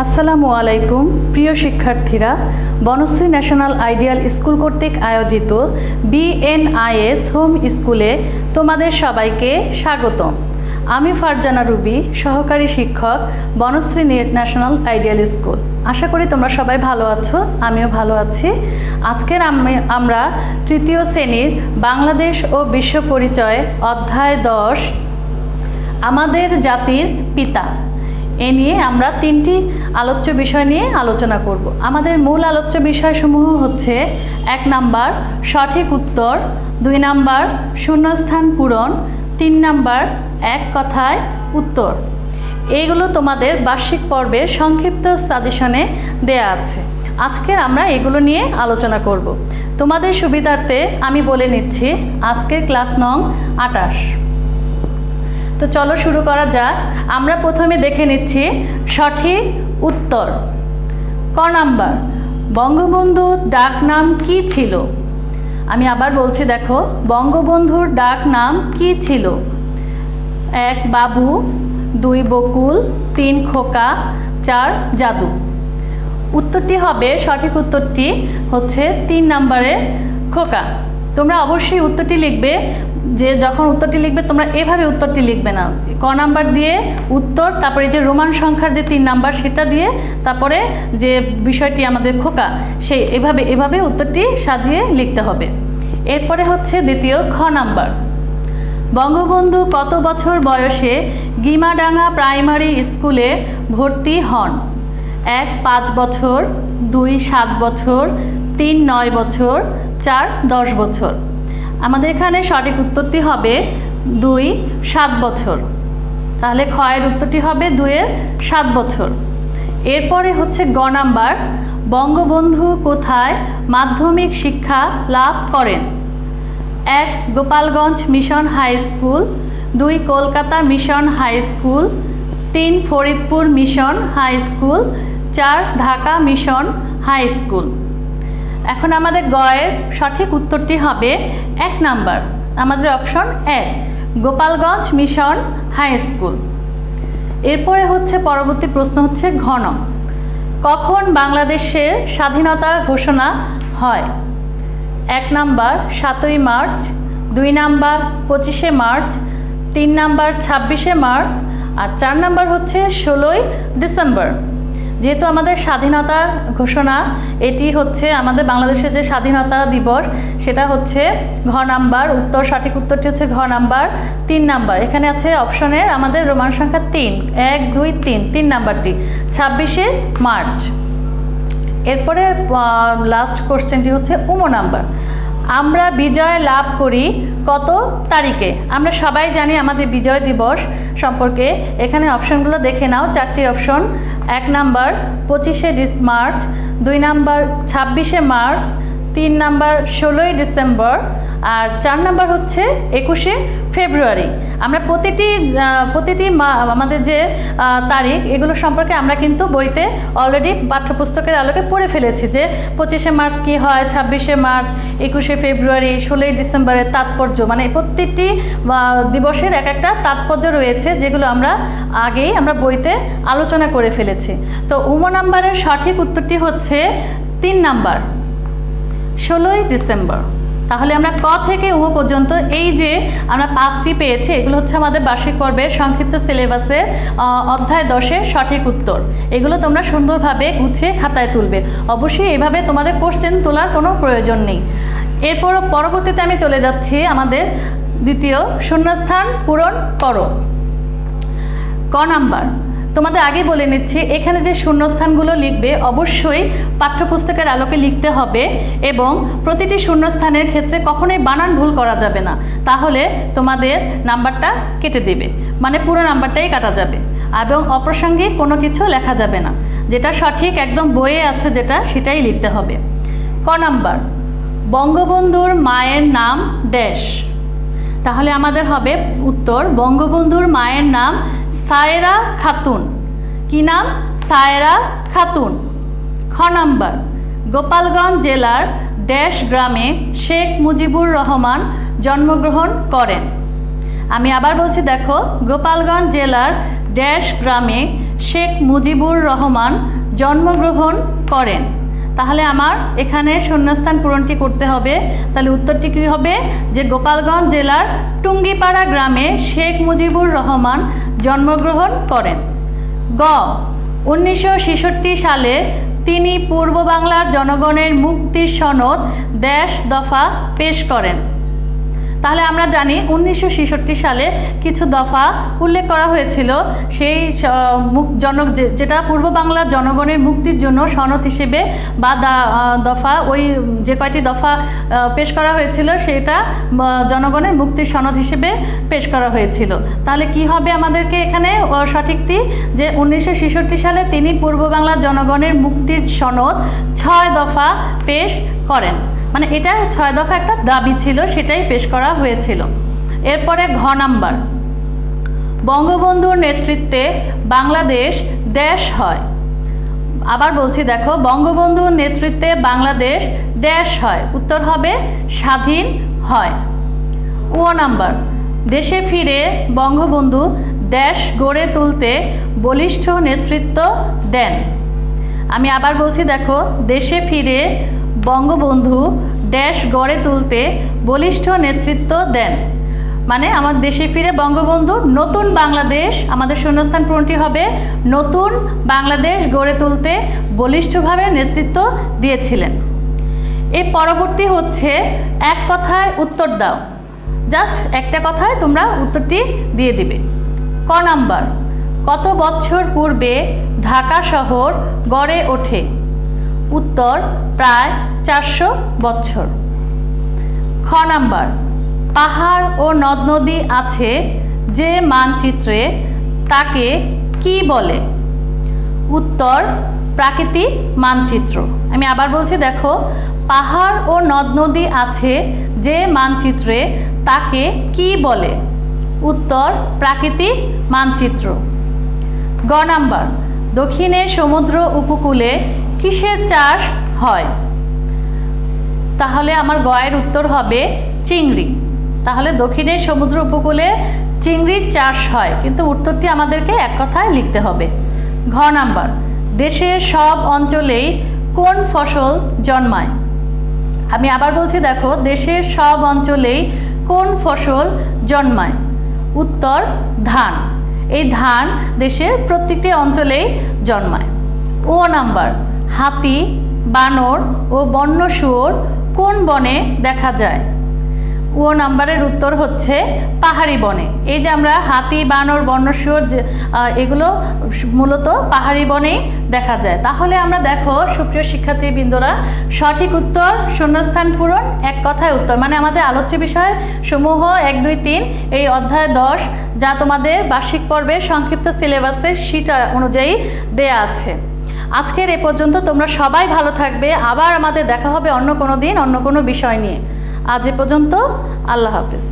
আসসালামু আলাইকুম প্রিয় শিক্ষার্থীরা, বনশ্রী ন্যাশনাল আইডিয়াল স্কুল কর্তৃক আয়োজিত বিএনআইএস হোম স্কুলে তোমাদের সবাইকে স্বাগতম। আমি ফারজানা রুবি, সহকারী শিক্ষক, বনশ্রী ন্যাশনাল আইডিয়াল স্কুল। আশা করি তোমরা সবাই ভালো আছো, আমিও ভালো আছি। আজকের আমরা তৃতীয় শ্রেণীর বাংলাদেশ ও বিশ্ব পরিচয় অধ্যায় 10 আমাদের জাতির পিতা এ নিয়ে আমরা তিনটি আলোচ্য বিষয় নিয়ে আলোচনা করব। আমাদের মূল আলোচ্য বিষয়সমূহ হচ্ছে 1 নাম্বার সঠিক উত্তর, 2 নাম্বার শূন্যস্থান পূরণ, 3 নাম্বার এক কথায় উত্তর। এইগুলো তোমাদের বার্ষিক পর্বের সংক্ষিপ্ত সাজেশনে দেয়া আছে। আজকে আমরা এগুলো নিয়ে আলোচনা করব। তোমাদের সুবিধার্থে আমি বলে নিচ্ছি আজকের ক্লাস নং 28। তো চলো শুরু করা যাক। আমরা প্রথমে দেখে নিচ্ছি সঠিক উত্তর। ক নাম্বার, বঙ্গবন্ধুর ডাক নাম কি ছিল? আমি আবার বলছি, দেখো, বঙ্গবন্ধুর ডাক নাম কি ছিল? 1 বাবু, 2 বকুল, 3 খোকা, 4 জাদু। উত্তরটি হবে, সঠিক উত্তরটি হচ্ছে 3 নাম্বারে খোকা। তোমরা অবশ্যই উত্তরটি লিখবে, যে যখন উত্তরটি লিখবে তোমরা এভাবে উত্তরটি লিখবে না, ক নাম্বার দিয়ে উত্তর, তারপরে যে রোমান সংখ্যার যে 3 নাম্বার সেটা দিয়ে, তারপরে যে বিষয়টি আমাদের খোকা, সেই এভাবে উত্তরটি সাজিয়ে লিখতে হবে। এরপরে হচ্ছে দ্বিতীয় খ নাম্বার, বঙ্গবন্ধু কত বছর বয়সে গিমাডাঙ্গা প্রাইমারি স্কুলে ভর্তি হন? 1 5 বছর, 2 7 বছর, 3 9 বছর, 4 10 বছর। আমাদের এখানে সঠিক উত্তরটি হবে 2 7 বছর। তাহলে খ এর উত্তরটি হবে 2 এর 7 বছর। এরপরে হচ্ছে গ নাম্বার, বঙ্গবন্ধু কোথায় মাধ্যমিক শিক্ষা লাভ করেন? 1 Gopalganj mission high school, 2 Kolkata mission high school, 3 Faridpur mission high school, 4 Dhaka mission high school. এখন আমাদের গ এর সঠিক উত্তরটি হবে 1 নাম্বার, আমাদের option 1 Gopalganj mission high school. এরপরে হচ্ছে পরবর্তী প্রশ্ন হচ্ছে ঘ নং, কখন বাংলাদেশের স্বাধীনতার ঘোষণা হয়? 1 নাম্বার 7ই মার্চ, 2 নাম্বার 25শে মার্চ, 3 নাম্বার 26শে মার্চ, আর 4 নাম্বার হচ্ছে 16ই ডিসেম্বর। যেহেতু আমাদের স্বাধীনতা ঘোষণা, এটি হচ্ছে আমাদের বাংলাদেশের যে স্বাধীনতা দিবস, সেটা হচ্ছে ঘ নাম্বার উত্তর। সঠিক উত্তরটি হচ্ছে ঘ নাম্বার 3 নাম্বার। এখানে আছে অপশনে আমাদের রোমান সংখ্যা 3, 1 2 3 নাম্বারটি 26শে মার্চ। এরপরে লাস্ট কোশ্চেনটি হচ্ছে নাম্বার, আমরা বিজয় লাভ করি কত তারিখে? আমরা সবাই জানি আমাদের বিজয় দিবস সম্পর্কে। এখানে অপশনগুলো দেখে নাও, 4টি অপশন। 1 নাম্বার 25শে মার্চ, 2 নাম্বার 26শে মার্চ, 3 নাম্বার 16ই ডিসেম্বর, আর 4 নাম্বার হচ্ছে 21শে ফেব্রুয়ারি। আমরা প্রতিটি আমাদের যে তারিখ, এগুলো সম্পর্কে আমরা কিন্তু বইতে অলরেডি পাঠ্যপুস্তকের আলোকে পড়ে ফেলেছি, যে 25শে মার্চ কী হয়, 26শে মার্চ, 21শে ফেব্রুয়ারি, 16ই ডিসেম্বরের তাৎপর্য, মানে প্রত্যেকটি দিবসের এক একটা তাৎপর্য রয়েছে, যেগুলো আমরা আগেই বইতে আলোচনা করে ফেলেছি। তো নাম্বারের সঠিক উত্তরটি হচ্ছে 3 নাম্বার 16ই ডিসেম্বর। তাহলে আমরা ক থেকে পর্যন্ত এই যে আমরা 5টি পেয়েছি, এগুলো হচ্ছে আমাদের বার্ষিক পর্বের সংক্ষিপ্ত সিলেবাসের অধ্যায় 10-এর সঠিক উত্তর। এগুলো তোমরা সুন্দরভাবে গুছিয়ে খাতায় তুলবে। অবশ্যই এইভাবে তোমাদের কোশ্চেন তোলার কোনো প্রয়োজন নেই। এরপর পরবর্তীতে আমি চলে যাচ্ছি আমাদের দ্বিতীয় শূন্যস্থান পূরণ করো। ক নাম্বার, তোমাদের আগে বলে নিচ্ছি, এখানে যে শূন্যস্থানগুলো লিখবে অবশ্যই পাঠ্যপুস্তকের আলোকে লিখতে হবে, এবং প্রতিটি শূন্যস্থানের ক্ষেত্রে কখনোই বানান ভুল করা যাবে না, তাহলে তোমাদের নাম্বারটা কেটে দেবে, মানে পুরো নাম্বারটাই কাটা যাবে, এবং অপ্রাসঙ্গিক কোনো কিছু লেখা যাবে না। যেটা সঠিক একদম বইয়ে আছে যেটা, সেটাই লিখতে হবে। ক নাম্বার, বঙ্গবন্ধুর মায়ের নাম ড্যাশ। তাহলে আমাদের হবে উত্তর, বঙ্গবন্ধুর মায়ের নাম সায়েরা খাতুন। কি নাম? সায়েরা খাতুন। খ নাম্বার, গোপালগঞ্জ জেলার ড্যাশ গ্রামে শেখ মুজিবুর রহমান জন্মগ্রহণ করেন। আমি আবার বলছি, দেখো, গোপালগঞ্জ জেলার ড্যাশ গ্রামে শেখ মুজিবুর রহমান জন্মগ্রহণ করেন। তাহলে আমার এখানে শূন্যস্থান পূরণটি করতে হবে। তাহলে উত্তরটি কী হবে যে গোপালগঞ্জ জেলার টুঙ্গিপাড়া গ্রামে শেখ মুজিবুর রহমান জন্মগ্রহণ করেন। গ 1966 সালে তিনি পূর্ব বাংলার জনগণের মুক্তির সনদ দেশ দফা পেশ করেন। তাহলে আমরা জানি 1966 সালে কিছু দফা উল্লেখ করা হয়েছিল, সেই যেটা পূর্ব বাংলার জনগণের মুক্তির জন্য সনদ হিসেবে বা দফা, ওই যে কয়টি দফা পেশ করা হয়েছিল সেটা জনগণের মুক্তির সনদ হিসেবে পেশ করা হয়েছিল। তাহলে কি হবে আমাদেরকে এখানে সঠিকটি যে 1966 সালে তিনি পূর্ব বাংলার জনগণের মুক্তির সনদ 6 দফা পেশ করেন। মানে এটা 6 দফা একটা দাবি ছিল, সেটাই পেশ করা হয়েছিল। এরপরে ঘ নাম্বার, বঙ্গবন্ধুর নেতৃত্বে বাংলাদেশ ড্যাশ হয়। আবার বলছি দেখো, বঙ্গবন্ধুর নেতৃত্বে বাংলাদেশ ড্যাশ হয়। উত্তর হবে স্বাধীন হয়। ও নাম্বার, দেশে ফিরে বঙ্গবন্ধু ড্যাশ গড়ে তুলতে বলিষ্ঠ নেতৃত্ব দেন। আমি আবার বলছি দেখো, দেশে ফিরে বঙ্গবন্ধু ড্যাশ গড়ে তুলতে বলিষ্ঠ নেতৃত্ব দেন। মানে আমার দেশে ফিরে বঙ্গবন্ধু নতুন বাংলাদেশ, আমাদের শূন্যস্থান পূরণটি হবে নতুন বাংলাদেশ গড়ে তুলতে বলিষ্ঠভাবে নেতৃত্ব দিয়েছিলেন। এর পরবর্তী হচ্ছে এক কথায় উত্তর দাও। জাস্ট একটা কথায় তোমরা উত্তরটি দিয়ে দিবে। ক নাম্বার, কত বছর পূর্বে ঢাকা শহর গড়ে ওঠে? উত্তর প্রায় 400 বছর। খ নাম্বার, পাহাড় ও নদ নদী আছে যে মানচিত্রে তাকে কি বলে? উত্তর প্রাকৃতিক মানচিত্র। আমি আবার বলছি দেখো, পাহাড় ও নদ নদী আছে যে মানচিত্রে তাকে কি বলে? উত্তর প্রাকৃতিক মানচিত্র। গ নাম্বার, দক্ষিণে সমুদ্র উপকূলে কিসের চাষ হয়? তাহলে আমার গয়ের উত্তর হবে চিংড়ি। তাহলে দক্ষিণের সমুদ্র উপকূলে চিংড়ির চাষ হয়, কিন্তু উত্তরটি আমাদেরকে এক কথায় লিখতে হবে। ঘ নাম্বার, দেশের সব অঞ্চলেই কোন ফসল জন্মায়? আমি আবার বলছি দেখো, দেশের সব অঞ্চলেই কোন ফসল জন্মায়? উত্তর ধান। এই ধান দেশের প্রত্যেকটি অঞ্চলেই জন্মায়। ও নাম্বার, হাতি, বানর ও বন্য শুয়োর কোন বনে দেখা যায়? ও নাম্বারের উত্তর হচ্ছে পাহাড়ি বনে। এই যে আমরা হাতি, বানর, বন্য শুয়োর এগুলো মূলত পাহাড়ি বনেই দেখা যায়। তাহলে আমরা দেখো সুপ্রিয় শিক্ষার্থীবৃন্দরা, সঠিক উত্তর শূন্যস্থান পূরণ এক কথায় উত্তর, মানে আমাদের আলোচ্য বিষয় সমূহ 1, 2, 3 এই অধ্যায় 10 যা তোমাদের বার্ষিক পর্বের সংক্ষিপ্ত সিলেবাসের শীট অনুযায়ী দেয়া আছে। আজকের এ পর্যন্ত। তোমরা সবাই ভালো থাকবে। আবার আমাদের দেখা হবে অন্য কোনো দিন অন্য কোনো বিষয় নিয়ে। আজ এ পর্যন্ত। আল্লাহ হাফেজ।